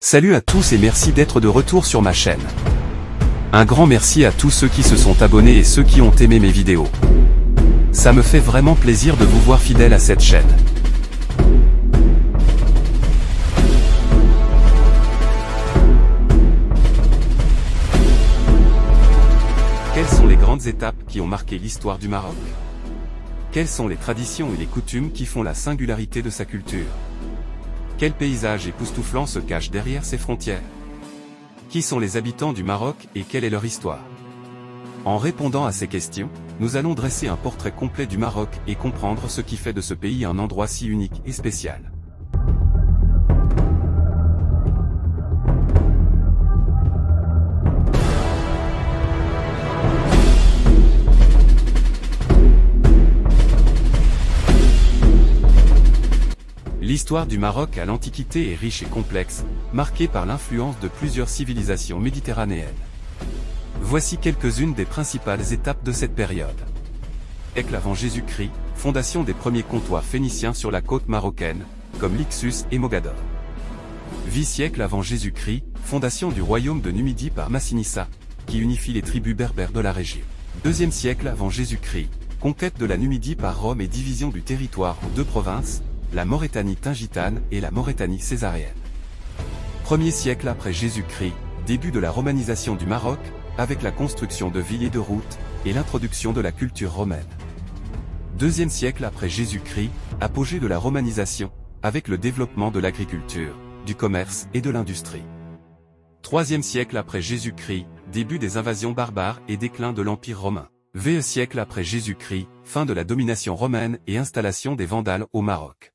Salut à tous et merci d'être de retour sur ma chaîne. Un grand merci à tous ceux qui se sont abonnés et ceux qui ont aimé mes vidéos. Ça me fait vraiment plaisir de vous voir fidèles à cette chaîne. Quelles sont les grandes étapes qui ont marqué l'histoire du Maroc? Quelles sont les traditions et les coutumes qui font la singularité de sa culture? Quel paysage époustouflant se cache derrière ses frontières? Qui sont les habitants du Maroc et quelle est leur histoire? En répondant à ces questions, nous allons dresser un portrait complet du Maroc et comprendre ce qui fait de ce pays un endroit si unique et spécial. L'histoire du Maroc à l'Antiquité est riche et complexe, marquée par l'influence de plusieurs civilisations méditerranéennes. Voici quelques-unes des principales étapes de cette période. Siècle avant Jésus-Christ, fondation des premiers comptoirs phéniciens sur la côte marocaine, comme Lixus et Mogador. 8 siècles avant Jésus-Christ, fondation du royaume de Numidie par Massinissa, qui unifie les tribus berbères de la région. 2e siècle avant Jésus-Christ, conquête de la Numidie par Rome et division du territoire en 2 provinces, la Maurétanie tingitane et la Maurétanie césarienne. 1er siècle après Jésus-Christ, début de la romanisation du Maroc, avec la construction de villes et de routes, et l'introduction de la culture romaine. 2e siècle après Jésus-Christ, apogée de la romanisation, avec le développement de l'agriculture, du commerce et de l'industrie. 3e siècle après Jésus-Christ, début des invasions barbares et déclin de l'Empire romain. 20e siècle après Jésus-Christ, fin de la domination romaine et installation des Vandales au Maroc.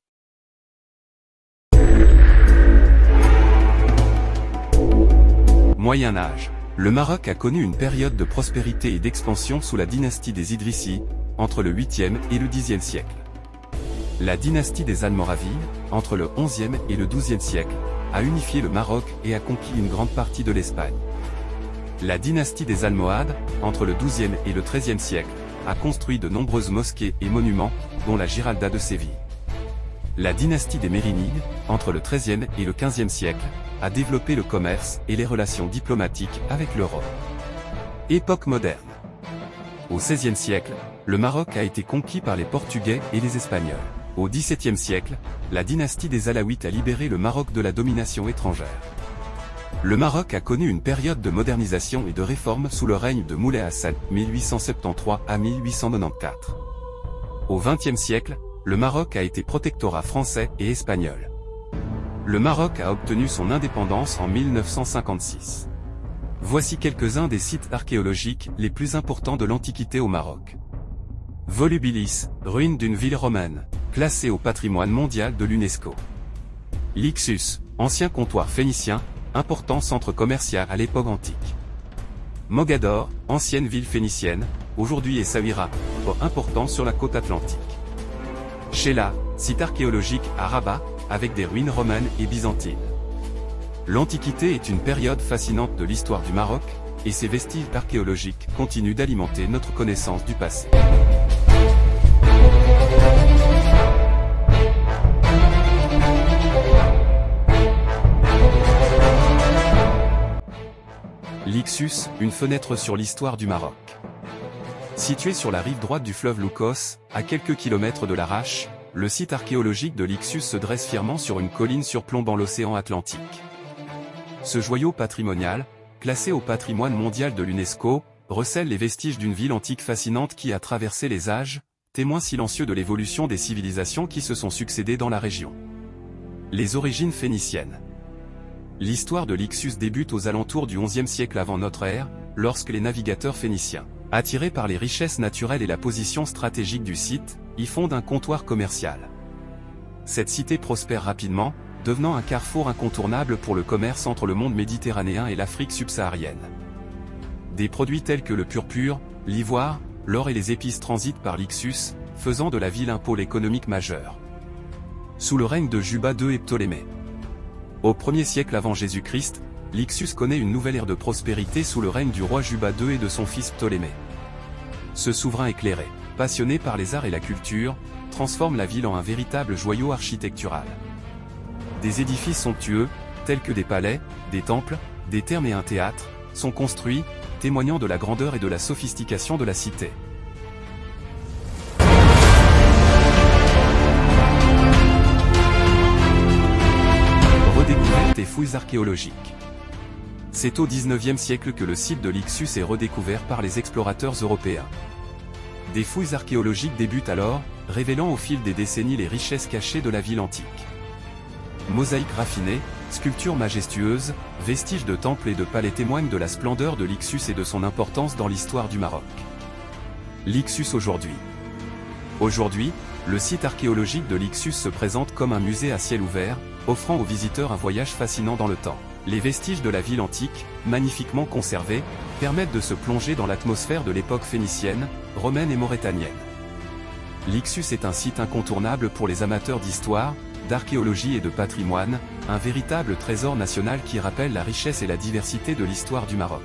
Moyen Âge. Le Maroc a connu une période de prospérité et d'expansion sous la dynastie des Idrissi, entre le 8e et le 10e siècle. La dynastie des Almoravides, entre le 11e et le 12e siècle, a unifié le Maroc et a conquis une grande partie de l'Espagne. La dynastie des Almohades, entre le 12e et le 13e siècle, a construit de nombreuses mosquées et monuments, dont la Giralda de Séville. La dynastie des Mérinides, entre le 13e et le 15e siècle, a développé le commerce et les relations diplomatiques avec l'Europe. Époque moderne. Au XVIe siècle, le Maroc a été conquis par les Portugais et les Espagnols. Au XVIIe siècle, la dynastie des Alaouites a libéré le Maroc de la domination étrangère. Le Maroc a connu une période de modernisation et de réforme sous le règne de Moulay Hassan, 1873 à 1894. Au XXe siècle, le Maroc a été protectorat français et espagnol. Le Maroc a obtenu son indépendance en 1956. Voici quelques-uns des sites archéologiques les plus importants de l'Antiquité au Maroc. Volubilis, ruine d'une ville romaine, classée au patrimoine mondial de l'UNESCO. Lixus, ancien comptoir phénicien, important centre commercial à l'époque antique. Mogador, ancienne ville phénicienne, aujourd'hui Essaouira, port important sur la côte atlantique. Sheila, site archéologique à Rabat, avec des ruines romaines et byzantines. L'Antiquité est une période fascinante de l'histoire du Maroc, et ses vestiges archéologiques continuent d'alimenter notre connaissance du passé. Lixus, une fenêtre sur l'histoire du Maroc. Situé sur la rive droite du fleuve Loukos, à quelques kilomètres de l'Arrache, le site archéologique de Lixus se dresse fièrement sur une colline surplombant l'océan Atlantique. Ce joyau patrimonial, classé au patrimoine mondial de l'UNESCO, recèle les vestiges d'une ville antique fascinante qui a traversé les âges, témoin silencieux de l'évolution des civilisations qui se sont succédées dans la région. Les origines phéniciennes. L'histoire de Lixus débute aux alentours du XIe siècle avant notre ère, lorsque les navigateurs phéniciens, attirés par les richesses naturelles et la position stratégique du site, y fondent un comptoir commercial. Cette cité prospère rapidement, devenant un carrefour incontournable pour le commerce entre le monde méditerranéen et l'Afrique subsaharienne. Des produits tels que le purpure, l'ivoire, l'or et les épices transitent par Lixus, faisant de la ville un pôle économique majeur. Sous le règne de Juba II et Ptolémée. Au 1er siècle avant Jésus-Christ, Lixus connaît une nouvelle ère de prospérité sous le règne du roi Juba II et de son fils Ptolémée. Ce souverain éclairé, passionné par les arts et la culture, transforme la ville en un véritable joyau architectural. Des édifices somptueux, tels que des palais, des temples, des thermes et un théâtre, sont construits, témoignant de la grandeur et de la sophistication de la cité. Redécouverte et fouilles archéologiques. C'est au XIXe siècle que le site de l'Ixus est redécouvert par les explorateurs européens. Des fouilles archéologiques débutent alors, révélant au fil des décennies les richesses cachées de la ville antique. Mosaïques raffinées, sculptures majestueuses, vestiges de temples et de palais témoignent de la splendeur de l'Ixus et de son importance dans l'histoire du Maroc. L'Ixus aujourd'hui. Aujourd'hui, le site archéologique de l'Ixus se présente comme un musée à ciel ouvert, offrant aux visiteurs un voyage fascinant dans le temps. Les vestiges de la ville antique, magnifiquement conservés, permettent de se plonger dans l'atmosphère de l'époque phénicienne, romaine et mauritanienne. L'Ixus est un site incontournable pour les amateurs d'histoire, d'archéologie et de patrimoine, un véritable trésor national qui rappelle la richesse et la diversité de l'histoire du Maroc.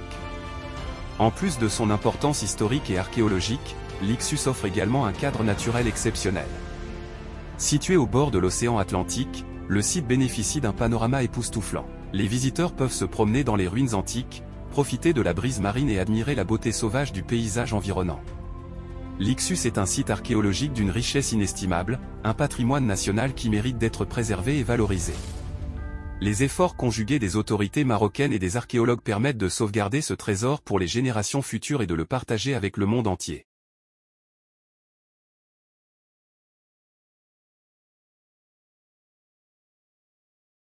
En plus de son importance historique et archéologique, l'Ixus offre également un cadre naturel exceptionnel. Situé au bord de l'océan Atlantique, le site bénéficie d'un panorama époustouflant. Les visiteurs peuvent se promener dans les ruines antiques, profiter de la brise marine et admirer la beauté sauvage du paysage environnant. L'Ixus est un site archéologique d'une richesse inestimable, un patrimoine national qui mérite d'être préservé et valorisé. Les efforts conjugués des autorités marocaines et des archéologues permettent de sauvegarder ce trésor pour les générations futures et de le partager avec le monde entier.